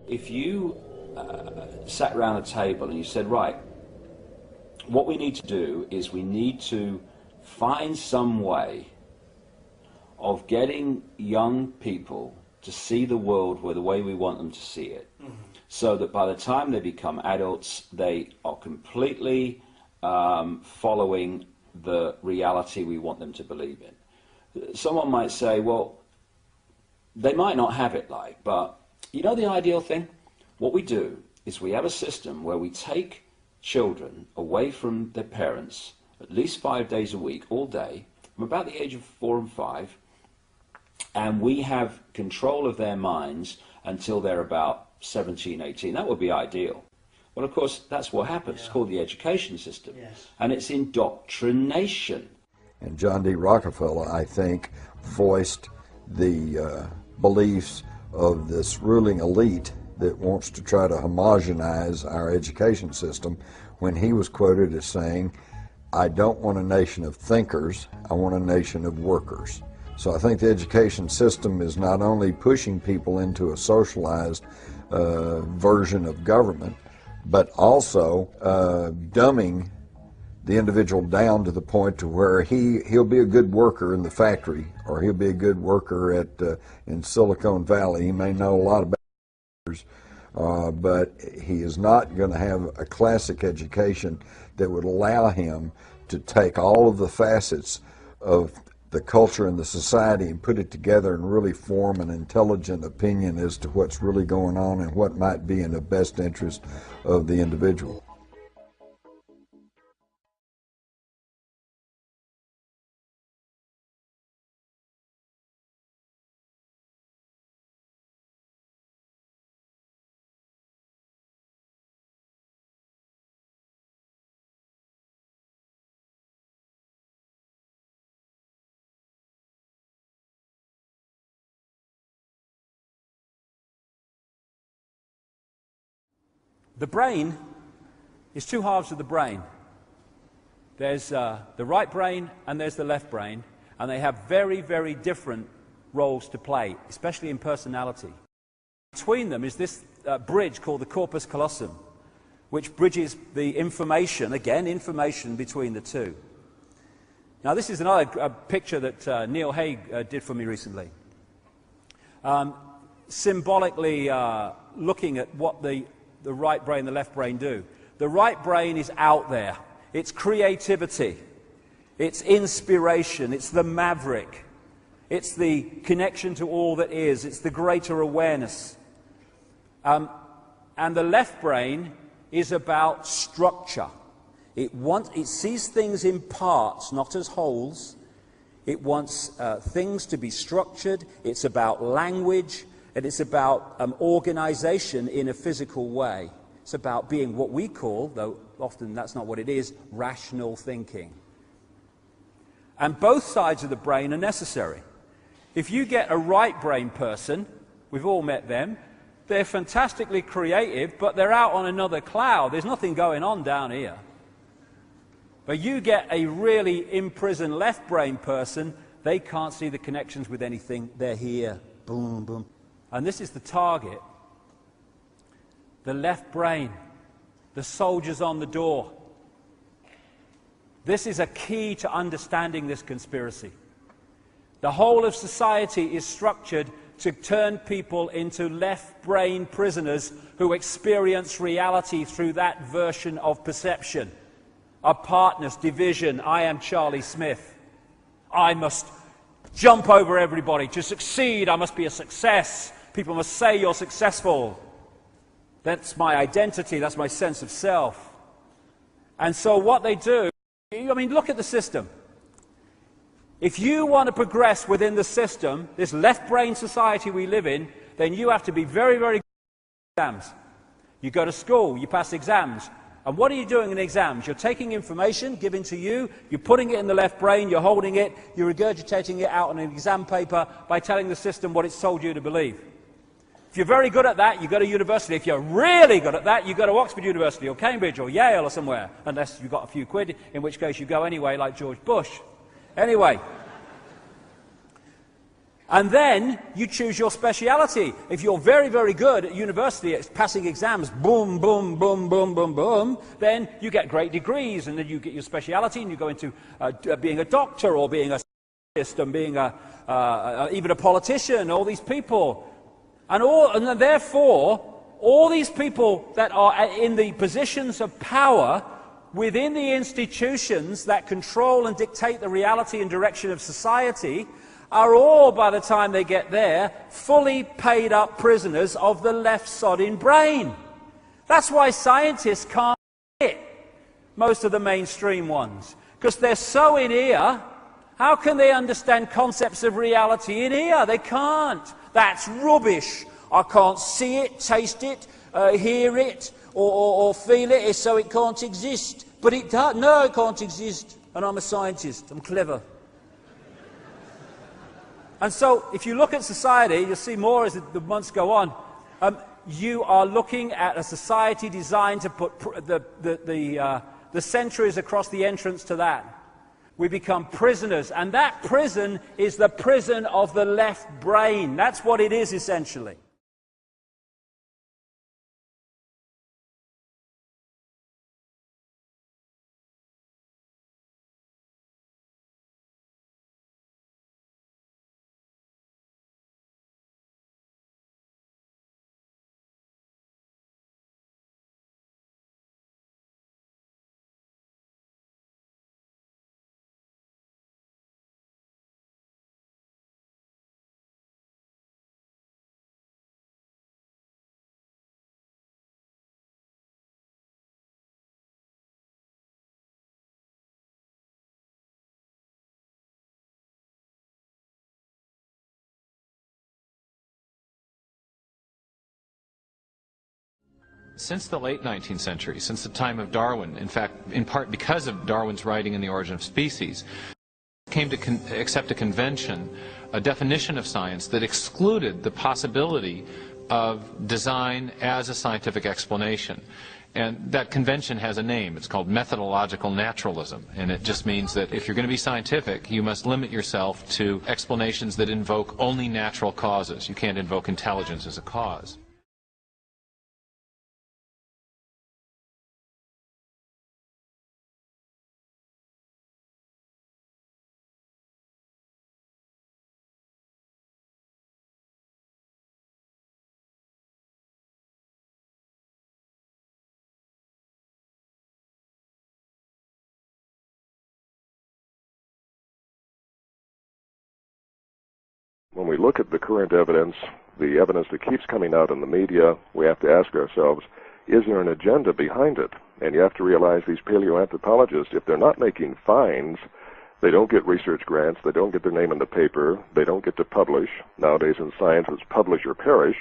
if you sat around a table and you said, right, what we need to do is we need to find some way of getting young people to see the world the way we want them to see it, so that by the time they become adults, they are completely following the reality we want them to believe in. Someone might say, well, they might not have it but you know the ideal thing? What we do is we have a system where we take children away from their parents at least 5 days a week, all day, from about the age of 4 and 5, and we have control of their minds until they're about 17, 18. That would be ideal. Well, of course, that's what happens. It's called the education system. Yes. And it's indoctrination. And John D. Rockefeller, I think, voiced the beliefs of this ruling elite that wants to try to homogenize our education system when he was quoted as saying, I don't want a nation of thinkers, I want a nation of workers. So I think the education system is not only pushing people into a socialized version of government, but also dumbing the individual down to the point to where he'll be a good worker in the factory, or he'll be a good worker in Silicon Valley. He may know a lot about but he is not going to have a classic education that would allow him to take all of the facets of the culture and the society and put it together and really form an intelligent opinion as to what's really going on and what might be in the best interest of the individual. The brain is two halves of the brain. There's the right brain and there's the left brain, and they have very, very different roles to play, especially in personality. Between them is this bridge called the corpus callosum, which bridges the information, again, information between the two. Now, this is another picture that Neil Haig did for me recently. Symbolically looking at what the right brain and the left brain do. The right brain is out there. It's creativity. It's inspiration. It's the maverick. It's the connection to all that is. It's the greater awareness. And the left brain is about structure. It sees things in parts, not as wholes. It wants things to be structured. It's about language. And it's about organization in a physical way. It's about being what we call, though often that's not what it is, rational thinking. And both sides of the brain are necessary. If you get a right brain person, we've all met them, they're fantastically creative, but they're out on another cloud. There's nothing going on down here. But you get a really imprisoned left brain person, they can't see the connections with anything. They're here. Boom, boom. And this is the target, the left brain, the soldiers on the door. This is a key to understanding this conspiracy. The whole of society is structured to turn people into left brain prisoners who experience reality through that version of perception. Apartness, division, I am Charlie Smith. I must jump over everybody. To succeed, I must be a success. People must say you're successful. That's my identity, that's my sense of self. And so what they do, I mean, look at the system. If you want to progress within the system, this left-brain society we live in, then you have to be very, very good at exams. You go to school, you pass exams. And what are you doing in exams? You're taking information given to you, you're putting it in the left brain, you're holding it, you're regurgitating it out on an exam paper by telling the system what it's told you to believe. If you're very good at that, you go to university. If you're really good at that, you go to Oxford University or Cambridge or Yale or somewhere, unless you've got a few quid, in which case you go anyway like George Bush. Anyway, And then you choose your speciality. If you're very, very good at university at passing exams, boom, boom, boom, boom, boom, boom, then you get great degrees, and then you get your speciality, and you go into being a doctor, or being a scientist, and being even a politician, all these people. And therefore, all these people that are in the positions of power within the institutions that control and dictate the reality and direction of society are all, by the time they get there, fully paid up prisoners of the left-sodding brain. That's why scientists can't hit most of the mainstream ones, because they're so in ear. How can they understand concepts of reality in ear? They can't. That's rubbish. I can't see it, taste it, hear it, or feel it, so it can't exist. But it does. No, it can't exist. And I'm a scientist. I'm clever. And so, if you look at society, you'll see more as the months go on. You are looking at a society designed to put the centuries across the entrance to that. We become prisoners, and that prison is the prison of the left brain. That's what it is, essentially. Since the late 19th century, since the time of Darwin, in fact, in part because of Darwin's writing in The Origin of Species, came to accept a convention, a definition of science that excluded the possibility of design as a scientific explanation. And that convention has a name. It's called methodological naturalism. And it just means that if you're going to be scientific, you must limit yourself to explanations that invoke only natural causes. You can't invoke intelligence as a cause. When we look at the current evidence, the evidence that keeps coming out in the media, we have to ask ourselves, is there an agenda behind it? And you have to realize these paleoanthropologists, if they're not making finds, they don't get research grants, they don't get their name in the paper, they don't get to publish. Nowadays in science it's publish or perish,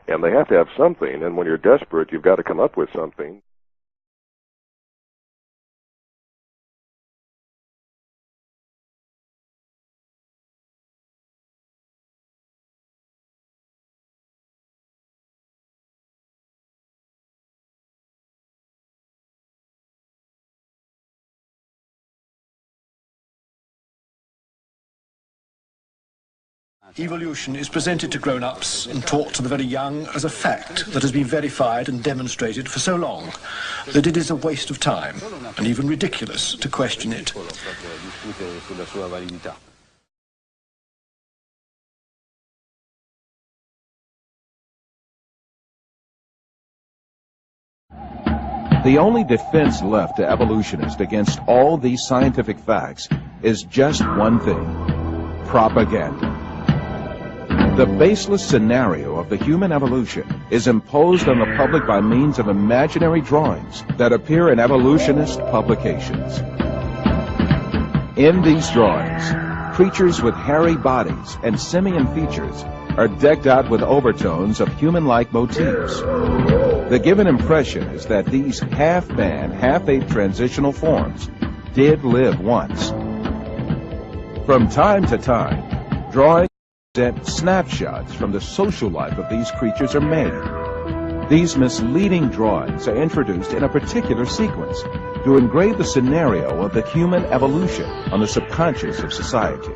and they have to have something, and when you're desperate, you've got to come up with something. Evolution is presented to grown-ups and taught to the very young as a fact that has been verified and demonstrated for so long that it is a waste of time and even ridiculous to question it. The only defense left to evolutionists against all these scientific facts is just one thing: propaganda. The baseless scenario of the human evolution is imposed on the public by means of imaginary drawings that appear in evolutionist publications. In these drawings, creatures with hairy bodies and simian features are decked out with overtones of human-like motifs. The given impression is that these half-man, half-ape transitional forms did live once. From time to time, drawings present snapshots from the social life of these creatures are made. These misleading drawings are introduced in a particular sequence to engrave the scenario of the human evolution on the subconscious of society.